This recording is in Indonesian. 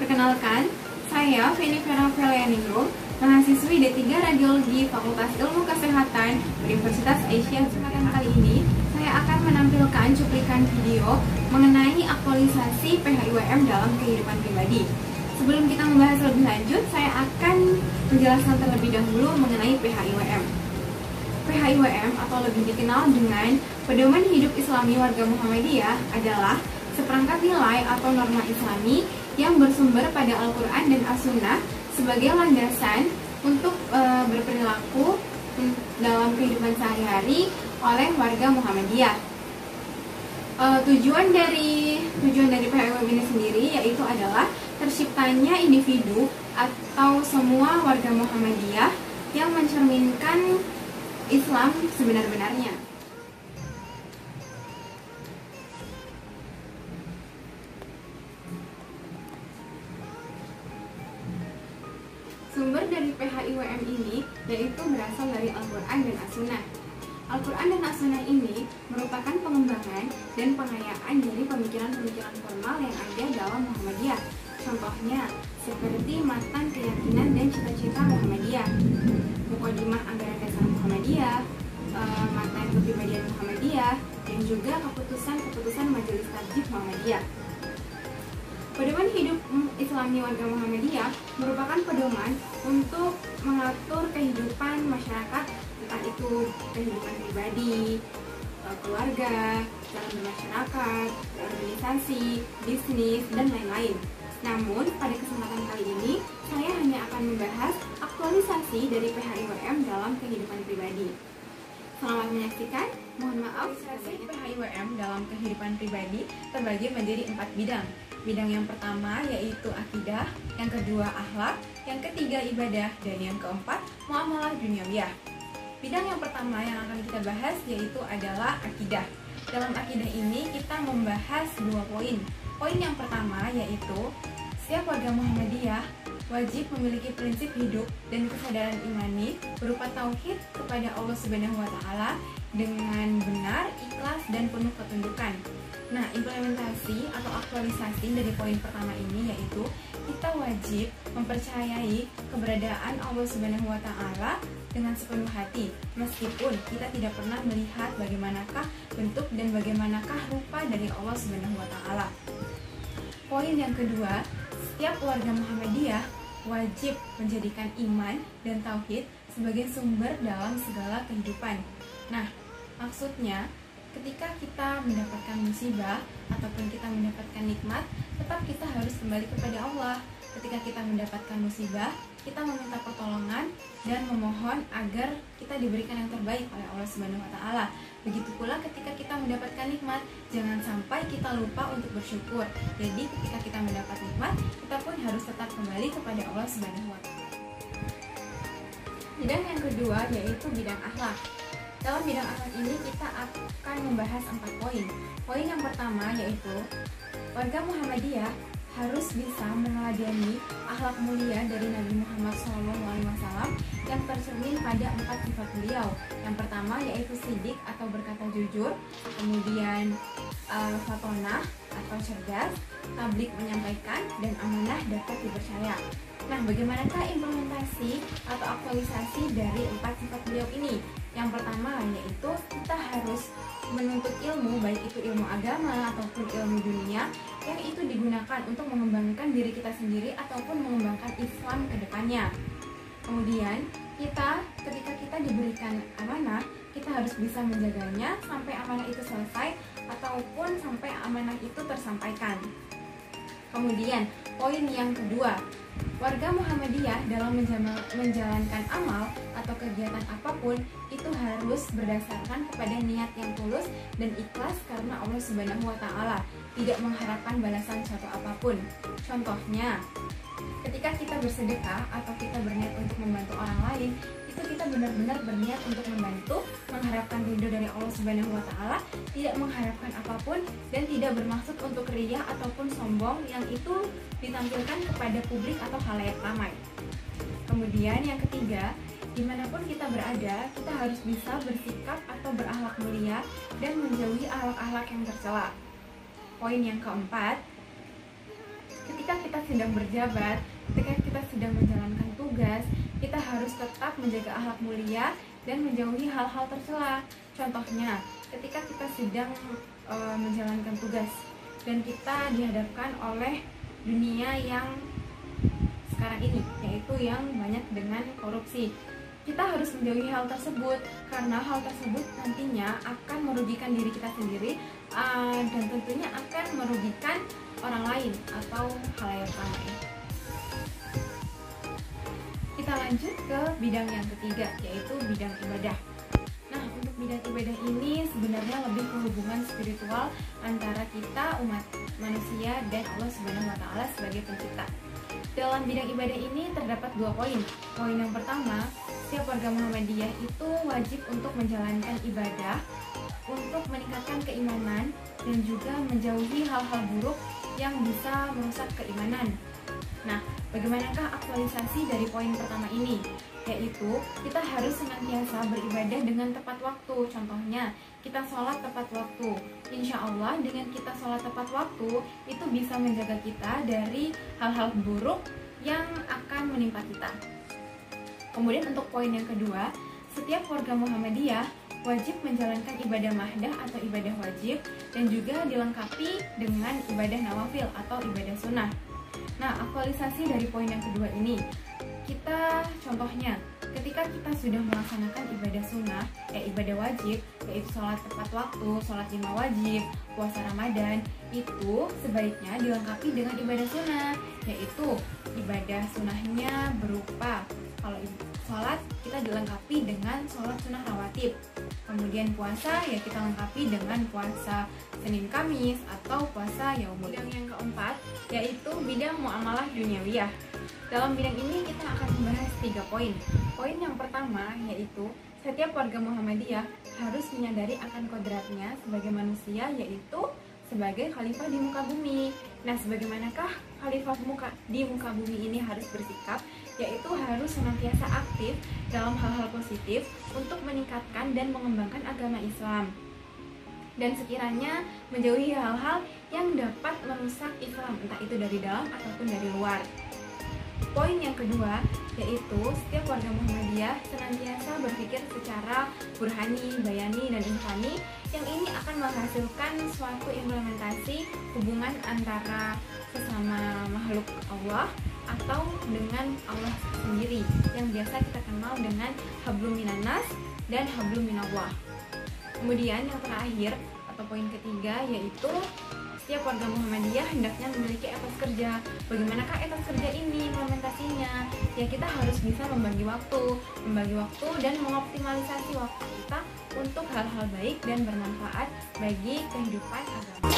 Perkenalkan, saya Feni Vera Velianingrum, mahasiswi D3 Radiologi Fakultas Ilmu Kesehatan Universitas Asia. Kesempatan kali ini, saya akan menampilkan cuplikan video mengenai aktualisasi PHIWM dalam kehidupan pribadi. Sebelum kita membahas lebih lanjut, saya akan menjelaskan terlebih dahulu mengenai PHIWM. PHIWM atau lebih dikenal dengan Pedoman Hidup Islami Warga Muhammadiyah adalah seperangkat nilai atau norma Islami yang bersumber pada Al-Quran dan As-Sunnah sebagai landasan untuk berperilaku dalam kehidupan sehari-hari oleh warga Muhammadiyah. Tujuan dari PHIWM ini sendiri yaitu adalah terciptanya individu atau semua warga Muhammadiyah yang mencerminkan Islam sebenar-benarnya. Sumber dari PHIWM ini yaitu berasal dari Al-Quran dan As-Sunnah. Al-Quran dan As-Sunnah ini merupakan pengembangan dan pengayaan dari pemikiran-pemikiran formal yang ada dalam Muhammadiyah. Contohnya seperti matan keyakinan dan cita-cita Muhammadiyah, Muqaddimah Anggaran Dasar Muhammadiyah, matan kepribadian Muhammadiyah, dan juga keputusan-keputusan Majelis Tarjih Muhammadiyah. Pedoman Hidup Islami Warga Muhammadiyah merupakan pedoman untuk mengatur kehidupan masyarakat, entah itu kehidupan pribadi, keluarga, dalam bermasyarakat, organisasi, bisnis, dan lain-lain. Namun, pada kesempatan kali ini, saya hanya akan membahas aktualisasi dari PHIWM dalam kehidupan pribadi. Selamat menyaksikan. Mohon maaf, PHIWM dalam kehidupan pribadi terbagi menjadi 4 bidang. Bidang yang pertama yaitu akidah, yang kedua akhlak, yang ketiga ibadah, dan yang keempat muamalah duniawiyah. Bidang yang pertama yang akan kita bahas yaitu adalah akidah. Dalam akidah ini kita membahas 2 poin. Poin yang pertama yaitu setiap warga Muhammadiyah wajib memiliki prinsip hidup dan kesadaran imani berupa tauhid kepada Allah Subhanahu wa Ta'ala dengan benar, ikhlas, dan penuh ketundukan. Nah, implementasi atau aktualisasi dari poin pertama ini yaitu kita wajib mempercayai keberadaan Allah Subhanahu wa Ta'ala dengan sepenuh hati, meskipun kita tidak pernah melihat bagaimanakah bentuk dan bagaimanakah rupa dari Allah Subhanahu wa Ta'ala. Poin yang kedua, setiap warga Muhammadiyah wajib menjadikan iman dan tauhid sebagai sumber dalam segala kehidupan. Nah, maksudnya ketika kita mendapatkan musibah ataupun kita mendapatkan nikmat, tetap kita harus kembali kepada Allah. Ketika kita mendapatkan musibah, kita meminta pertolongan dan memohon agar kita diberikan yang terbaik oleh Allah Subhanahu wa Ta'ala. Begitu pula ketika kita mendapatkan nikmat, jangan sampai kita lupa untuk bersyukur. Jadi ketika kita mendapat nikmat, kita pun harus tetap kembali kepada Allah Subhanahu wa Ta'ala. Bidang yang kedua yaitu bidang akhlak. Dalam bidang akhlak ini kita akan membahas 4 poin. Poin yang pertama yaitu warga Muhammadiyah harus bisa meneladani akhlak mulia dari Nabi Muhammad SAW yang tercermin pada 4 sifat beliau. Yang pertama yaitu sidik atau berkata jujur, kemudian fatonah atau cerdas, tablik menyampaikan, dan amanah dapat dipercaya. Nah, bagaimanakah implementasi atau aktualisasi dari 4 sifat beliau ini? Yang pertama yaitu kita harus menuntut ilmu, baik itu ilmu agama ataupun ilmu dunia, yang itu digunakan untuk mengembangkan diri kita sendiri ataupun mengembangkan Islam ke depannya. Kemudian ketika kita diberikan amanah, kita harus bisa menjaganya sampai amanah itu selesai ataupun sampai amanah itu tersampaikan. Kemudian poin yang kedua, warga Muhammadiyah dalam menjalankan amal atau kegiatan apapun itu harus berdasarkan kepada niat yang tulus dan ikhlas karena Allah Subhanahu wa Ta'ala, tidak mengharapkan balasan suatu apapun. Contohnya, ketika kita bersedekah atau kita berniat untuk membantu orang lain, itu kita benar-benar berniat untuk membantu, mengharapkan ridho dari Allah Subhanahu wa Ta'ala, tidak mengharapkan apapun, dan tidak bermaksud untuk riya ataupun sombong yang itu ditampilkan kepada publik atau khalayak ramai. Kemudian yang ketiga, dimanapun kita berada, kita harus bisa bersikap atau berakhlak mulia dan menjauhi akhlak-akhlak yang tercela. Poin yang keempat, ketika kita sedang berjabat, ketika kita sedang menjalankan tugas, kita harus tetap menjaga akhlak mulia dan menjauhi hal-hal tercela. Contohnya, ketika kita sedang menjalankan tugas dan kita dihadapkan oleh dunia yang sekarang ini, yaitu yang banyak dengan korupsi, kita harus menjauhi hal tersebut karena hal tersebut nantinya akan merugikan diri kita sendiri dan tentunya akan merugikan orang lain atau khalayak ramai. Kita lanjut ke bidang yang ketiga, yaitu bidang ibadah. Nah, untuk bidang ibadah ini sebenarnya lebih ke hubungan spiritual antara kita umat manusia dan Allah Subhanahu wa Ta'ala sebagai pencipta. Dalam bidang ibadah ini terdapat 2 poin. Poin yang pertama, setiap warga Muhammadiyah itu wajib untuk menjalankan ibadah untuk meningkatkan keimanan dan juga menjauhi hal-hal buruk yang bisa merusak keimanan. Nah, bagaimanakah aktualisasi dari poin pertama ini? Yaitu, kita harus senantiasa beribadah dengan tepat waktu. Contohnya, kita sholat tepat waktu. Insya Allah, dengan kita sholat tepat waktu, itu bisa menjaga kita dari hal-hal buruk yang akan menimpa kita. Kemudian untuk poin yang kedua, setiap warga Muhammadiyah wajib menjalankan ibadah mahdah atau ibadah wajib dan juga dilengkapi dengan ibadah nawafil atau ibadah sunnah. Nah, aktualisasi dari poin yang kedua ini, kita contohnya ketika kita sudah melaksanakan ibadah sunnah, ibadah wajib, yaitu sholat tepat waktu, sholat 5 wajib, puasa Ramadan, itu sebaiknya dilengkapi dengan ibadah sunnah, yaitu ibadah sunnahnya berupa kalau sholat kita dilengkapi dengan sholat sunnah rawatib. Kemudian puasa ya kita lengkapi dengan puasa Senin Kamis atau puasa Yaumul. Bidang yang keempat yaitu bidang muamalah duniawiyah. Dalam bidang ini kita akan membahas 3 poin. Poin yang pertama yaitu setiap warga Muhammadiyah harus menyadari akan kodratnya sebagai manusia, yaitu sebagai khalifah di muka bumi. Nah, sebagaimanakah khalifah di muka bumi ini harus bersikap, yaitu harus senantiasa aktif dalam hal-hal positif untuk meningkatkan dan mengembangkan agama Islam, dan sekiranya menjauhi hal-hal yang dapat merusak Islam, entah itu dari dalam ataupun dari luar. Poin yang kedua yaitu setiap warga Muhammadiyah senantiasa berpikir secara burhani, bayani, dan infani, yang ini akan menghasilkan suatu implementasi hubungan antara sesama makhluk Allah atau dengan Allah sendiri, yang biasa kita kenal dengan hablum minanas dan hablum minallah. Kemudian yang terakhir atau poin ketiga yaitu setiap warga Muhammadiyah hendaknya memiliki etos kerja. Bagaimanakah etos kerja ini implementasinya? Ya, kita harus bisa membagi waktu dan mengoptimalisasi waktu kita untuk hal-hal baik dan bermanfaat bagi kehidupan agama.